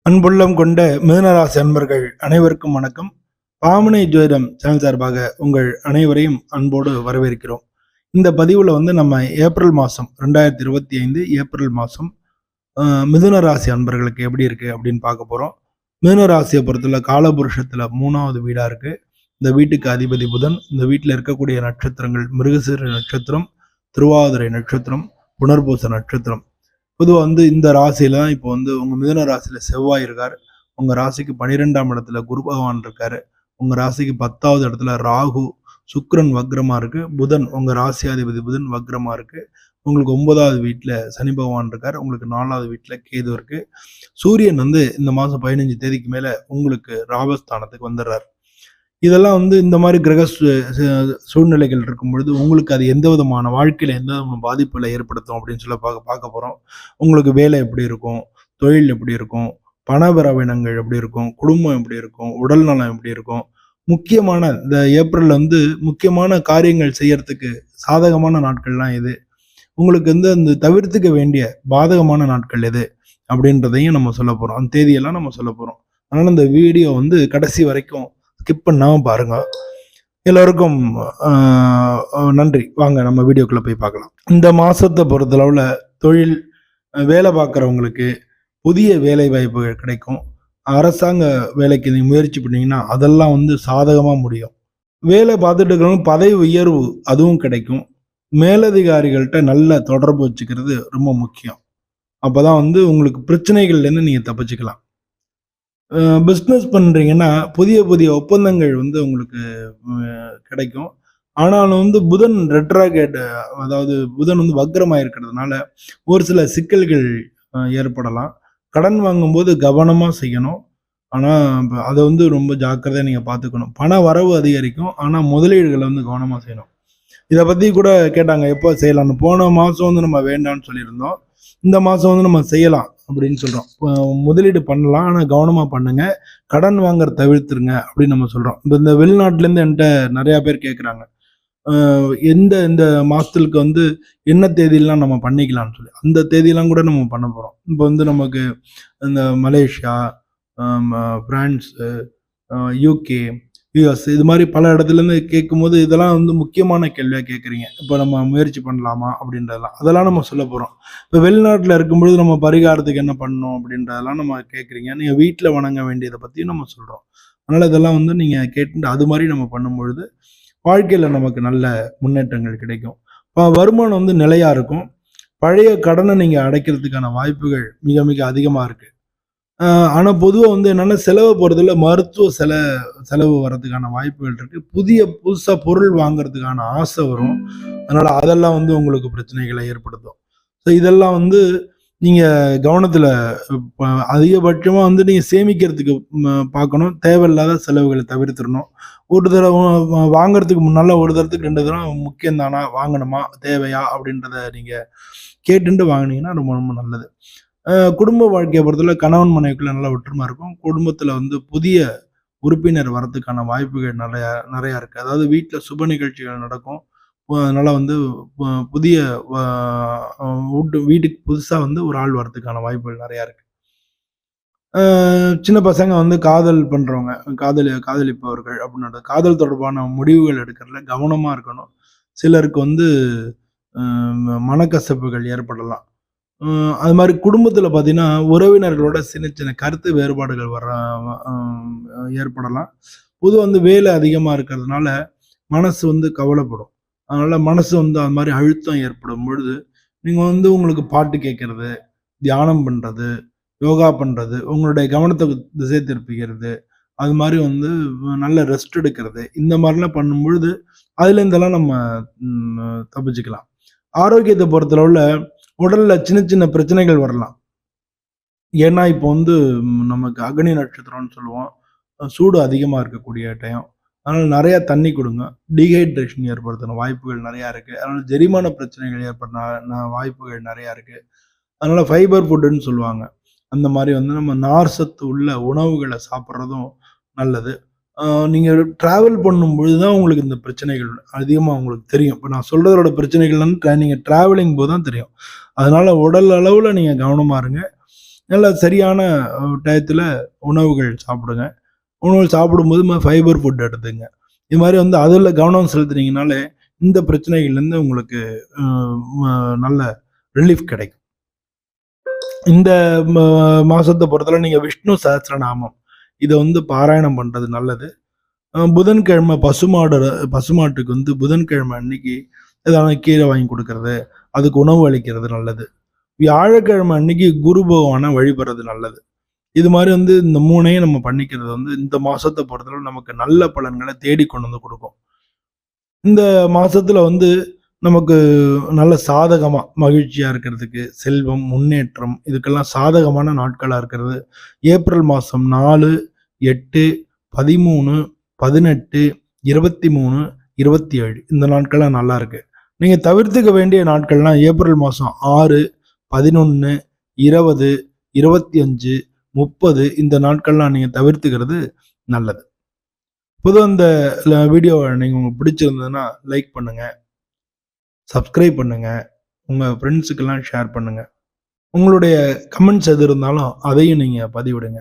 அன்புள்ளம் கொண்ட மிதுனராசி அன்பர்கள் அனைவருக்கும் வணக்கம். பாமனை ஜோதிடம் சேனல் சார்பாக உங்கள் அனைவரையும் அன்போடு வரவேற்கிறோம். இந்த பதிவுல நம்ம ஏப்ரல் மாசம் 2025 ஏப்ரல் மாசம் மிதுன ராசி அன்பர்களுக்கு எப்படி இருக்கு அப்படின்னு பார்க்க போறோம். மிதுன ராசியை பொறுத்துள்ள காலபுருஷத்துல 3வது வீடா இருக்கு. இந்த வீட்டுக்கு அதிபதி புதன். இந்த வீட்டில் இருக்கக்கூடிய நட்சத்திரங்கள் மிருகசீர நட்சத்திரம், திருவாதிரை நட்சத்திரம், புனர்பூச நட்சத்திரம். பொதுவாக இந்த ராசியில தான் இப்போ உங்க மிதுன ராசியில செவ்வாய் இருக்காரு. உங்க ராசிக்கு 12ஆம் இடத்துல குரு பகவான் இருக்காரு. உங்க ராசிக்கு 10வது இடத்துல ராகு, சுக்கிரன் வக்ரமா இருக்கு. புதன் உங்க ராசியாதிபதி புதன் வக்ரமா இருக்கு. உங்களுக்கு 9வது வீட்டுல சனி பகவான் இருக்காரு. உங்களுக்கு 4வது வீட்டுல கேது இருக்கு. சூரியன் இந்த மாசம் 15 தேதிக்கு மேல உங்களுக்கு ராபஸ்தானத்துக்கு வந்துடுறாரு. இதெல்லாம் இந்த மாதிரி கிரக சூழ்நிலைகள் இருக்கும் பொழுது உங்களுக்கு அது எந்த விதமான வாழ்க்கையில எந்த விதமான பாதிப்புகளை ஏற்படுத்தும் அப்படின்னு சொல்லி பார்க்க போறோம். உங்களுக்கு வேலை எப்படி இருக்கும், தொழில் எப்படி இருக்கும், பணபரவினங்கள் எப்படி இருக்கும், குடும்பம் எப்படி இருக்கும், உடல் நலம் எப்படி இருக்கும், முக்கியமான இந்த ஏப்ரல் முக்கியமான காரியங்கள் செய்யறதுக்கு சாதகமான நாட்கள்லாம் எது, உங்களுக்கு அந்த தவிர்த்துக்க வேண்டிய பாதகமான நாட்கள் எது அப்படின்றதையும் நம்ம சொல்ல போறோம். அந்த தேதியெல்லாம் நம்ம சொல்ல போறோம். அதனால இந்த வீடியோ கடைசி வரைக்கும் ஸ்கிப் பண்ணாம பாருங்க. எல்லோருக்கும் நன்றி. வாங்க நம்ம வீடியோக்குள்ள போய் பார்க்கலாம். இந்த மாசத்தை பொறுத்தளவுல தொழில் வேலை பார்க்குறவங்களுக்கு புதிய வேலை வாய்ப்புகள் கிடைக்கும். அரசாங்க வேலைக்கு நீங்க முயற்சி பண்ணீங்கன்னா அதெல்லாம் சாதகமா முடியும். வேலை பார்த்துட்டு இருக்கிறவங்க பதவி உயர்வு அதுவும் கிடைக்கும். மேலதிகாரிகள்கிட்ட நல்ல தொடர்பு வச்சுக்கிறது ரொம்ப முக்கியம். அப்பதான் உங்களுக்கு பிரச்சனைகள்ல இருந்து நீங்க தப்பிச்சுக்கலாம். பிஸ்னஸ் பண்ணுறீங்கன்னா புதிய புதிய ஒப்பந்தங்கள் உங்களுக்கு கிடைக்கும். ஆனாலும் புதன் ரெட்ராகேட், அதாவது புதன் வக்ரமாக இருக்கிறதுனால ஒரு சில சிக்கல்கள் ஏற்படலாம். கடன் வாங்கும்போது கவனமாக செய்யணும். ஆனால் அதை ரொம்ப ஜாக்கிரதையாக நீங்கள் பார்த்துக்கணும். பண வரவு அதிகரிக்கும். ஆனால் முதலீடுகளை கவனமாக செய்யணும். இதை பற்றி கூட கேட்டாங்க, எப்போ செய்யலாம்னு. போன மாதம் நம்ம வேண்டாம்னு சொல்லியிருந்தோம். இந்த மாதம் நம்ம செய்யலாம் அப்படின்னு சொல்கிறோம். முதலீடு பண்ணலாம், ஆனால் கவனமாக பண்ணுங்க. கடன் வாங்குற தவிர்த்துருங்க அப்படின்னு நம்ம சொல்கிறோம். இந்த வெளிநாட்டிலேருந்து என்கிட்ட நிறையா பேர் கேட்குறாங்க, இந்த மாதத்துக்கு என்ன தேதியெல்லாம் நம்ம பண்ணிக்கலாம்னு சொல்லி. அந்த தேதியெல்லாம் கூட நம்ம பண்ண போகிறோம். இப்போ நமக்கு இந்த மலேசியா, பிரான்ஸு, யூகே, யூஎஸ் இது மாதிரி பல இடத்துலேருந்து கேட்கும்போது இதெல்லாம் முக்கியமான கேள்வியாக கேட்குறீங்க. இப்போ நம்ம முயற்சி பண்ணலாமா அப்படின்றதெல்லாம் அதெல்லாம் நம்ம சொல்ல போகிறோம். இப்போ வெளிநாட்டில் இருக்கும்பொழுது நம்ம பரிகாரத்துக்கு என்ன பண்ணணும் அப்படின்றதெல்லாம் நம்ம கேட்குறீங்க. நீங்கள் வீட்டில் வணங்க வேண்டியதை பற்றியும் நம்ம சொல்கிறோம். அதனால் இதெல்லாம் நீங்கள் கேட்டு அது மாதிரி நம்ம பண்ணும்பொழுது வாழ்க்கையில் நமக்கு நல்ல முன்னேற்றங்கள் கிடைக்கும். வருமானம் நிலையாக இருக்கும். பழைய கடனை நீங்கள் அடைக்கிறதுக்கான வாய்ப்புகள் மிக மிக அதிகமாக இருக்குது. ஆனால் பொதுவாக என்னென்னா செலவை போகிறதுல மருத்துவ செலவு வர்றதுக்கான வாய்ப்புகள் இருக்குது. புதுசாக பொருள் வாங்குறதுக்கான ஆசை வரும். அதனால் அதெல்லாம் உங்களுக்கு பிரச்சனைகளை ஏற்படுத்தும். ஸோ இதெல்லாம் நீங்கள் கவனத்தில் அதிகபட்சமாக நீங்கள் சேமிக்கிறதுக்கு பார்க்கணும். தேவையில்லாத செலவுகளை தவிர்த்துடணும். ஒரு தடவை வாங்குறதுக்கு முன்னால் ஒரு தரத்துக்கு 2 தரம் முக்கியம் தானா, வாங்கணுமா, தேவையா அப்படின்றத நீங்கள் கேட்டுட்டு வாங்கினீங்கன்னா ரொம்ப ரொம்ப நல்லது. குடும்ப வாழ்க்கையை பொறுத்தவரை கணவன் மனைவிக்குள்ள நல்ல ஒற்றுமை இருக்கும். குடும்பத்தில் புதிய உறுப்பினர் வரதுக்கான வாய்ப்புகள் நிறையா இருக்குது. அதாவது வீட்டில் சுப நிகழ்ச்சிகள் நடக்கும். அதனால் புதிய வீட்டுக்கு புதுசாக ஒரு ஆள் வரதுக்கான வாய்ப்புகள் நிறையா இருக்குது. சின்ன பசங்க காதல் பண்ணுறவங்க, காதலிப்பவர்கள் அப்படின்ற காதல் தொடர்பான முடிவுகள் எடுக்கிறதுல கவனமாக இருக்கணும். சிலருக்கு மனக்கசப்புகள் ஏற்படலாம். அது மாதிரி குடும்பத்தில் பார்த்தீங்கன்னா உறவினர்களோட சின்ன சின்ன கருத்து வேறுபாடுகள் ஏற்படலாம். பொதுவாக வேலை அதிகமாக இருக்கிறதுனால மனசு கவலைப்படும். அதனால் மனசு அது மாதிரி அழுத்தம் ஏற்படும் பொழுது நீங்கள் உங்களுக்கு பாட்டு கேட்கறது, தியானம் பண்ணுறது, யோகா பண்ணுறது, உங்களுடைய கவனத்தை திசை திருப்பிக்கிறது, அது மாதிரி நல்ல ரெஸ்ட் எடுக்கிறது, இந்த மாதிரிலாம் பண்ணும் பொழுது அதுலேருந்தெல்லாம் நம்ம தப்பிச்சுக்கலாம். ஆரோக்கியத்தை பொறுத்தளவில் உடல்ல சின்ன சின்ன பிரச்சனைகள் வரலாம். ஏன்னா இப்போ நமக்கு அக்னி நட்சத்திரம்னு சொல்லுவோம். சூடு அதிகமாக இருக்கக்கூடிய டைம். அதனால நிறைய தண்ணி கொடுங்க. டீஹைட்ரேஷன் ஏற்படுத்தின வாய்ப்புகள் நிறையா இருக்குது. அதனால ஜெரிமான பிரச்சனைகள் ஏற்படுற வாய்ப்புகள் நிறையா இருக்குது. அதனால ஃபைபர் ஃபுட்டுன்னு சொல்லுவாங்க. அந்த மாதிரி நம்ம நார் சத்து உள்ள உணவுகளை சாப்பிட்றதும் நல்லது. நீங்கள் ட்ராவல் பண்ணும்பொழுது தான் உங்களுக்கு இந்த பிரச்சனைகள் அதிகமாக உங்களுக்கு தெரியும். இப்போ நான் சொல்கிறதோட பிரச்சனைகள் நீங்கள் ட்ராவலிங் போது தான் தெரியும். அதனால் உடல் அளவில் நீங்கள் கவனமாக இருங்க. நல்ல சரியான டயத்தில் உணவுகள் சாப்பிடுங்க. உணவு சாப்பிடும்போது ஃபைபர் ஃபுட் எடுத்துங்க. இது மாதிரி வந்து அதில் கவனம் செலுத்துனீங்கனாலே இந்த பிரச்சனைகள்லேருந்து உங்களுக்கு நல்ல ரிலீஃப் கிடைக்கும். இந்த மாசத்தை பொறுத்தவரை நீங்கள் விஷ்ணு சஹஸ்ரநாமம் இதை வந்து பாராயணம் பண்ணுறது நல்லது. புதன்கிழமை பசுமாட்டுக்கு வந்து புதன்கிழமை அன்னைக்கு ஏதாவது கீரை வாங்கி கொடுக்கறது, அதுக்கு உணவு அளிக்கிறது நல்லது. வியாழக்கிழமை அன்னைக்கு குரு பகவானை வழிபடுறது நல்லது. இது மாதிரி வந்து இந்த 3ஐயும் நம்ம பண்ணிக்கிறது வந்து இந்த மாசத்தை பொறுத்தவரை நமக்கு நல்ல பலன்களை தேடி கொண்டு வந்து கொடுக்கும். இந்த மாசத்துல வந்து நமக்கு நல்ல சாதகமா மகிழ்ச்சியா இருக்கிறதுக்கு, செல்வம், முன்னேற்றம் இதுக்கெல்லாம் சாதகமான நாட்களா இருக்கிறது ஏப்ரல் மாசம் 4, 8, 13, 18, 23, 27 இந்த நாட்கள்லாம் நல்லா இருக்கு. நீங்க தவிர்த்துக்க வேண்டிய நாட்கள்லாம் ஏப்ரல் மாசம் 6, 11, 20, 25, 30 இந்த நாட்கள்லாம் நீங்க தவிர்த்துக்கிறது நல்லது. பொதுவாக இந்த வீடியோவை நீங்கள் உங்களுக்கு பிடிச்சிருந்ததுன்னா லைக் பண்ணுங்க, சப்ஸ்கிரைப் பண்ணுங்க, உங்கள் ஃப்ரெண்ட்ஸுக்கெல்லாம் ஷேர் பண்ணுங்க. உங்களுடைய கமெண்ட்ஸ் எது இருந்தாலும் அதையும் நீங்கள் பதிவிடுங்க.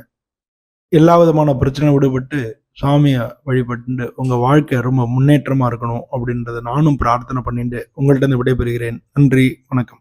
எல்லா விதமான பிரச்சனை விடுபட்டு சாமியை வழிபட்டு உங்கள் வாழ்க்கை ரொம்ப முன்னேற்றமாக இருக்கணும் அப்படின்றத நானும் பிரார்த்தனை பண்ணிட்டு உங்கள்கிட்ட விடைபெறுகிறேன். நன்றி, வணக்கம்.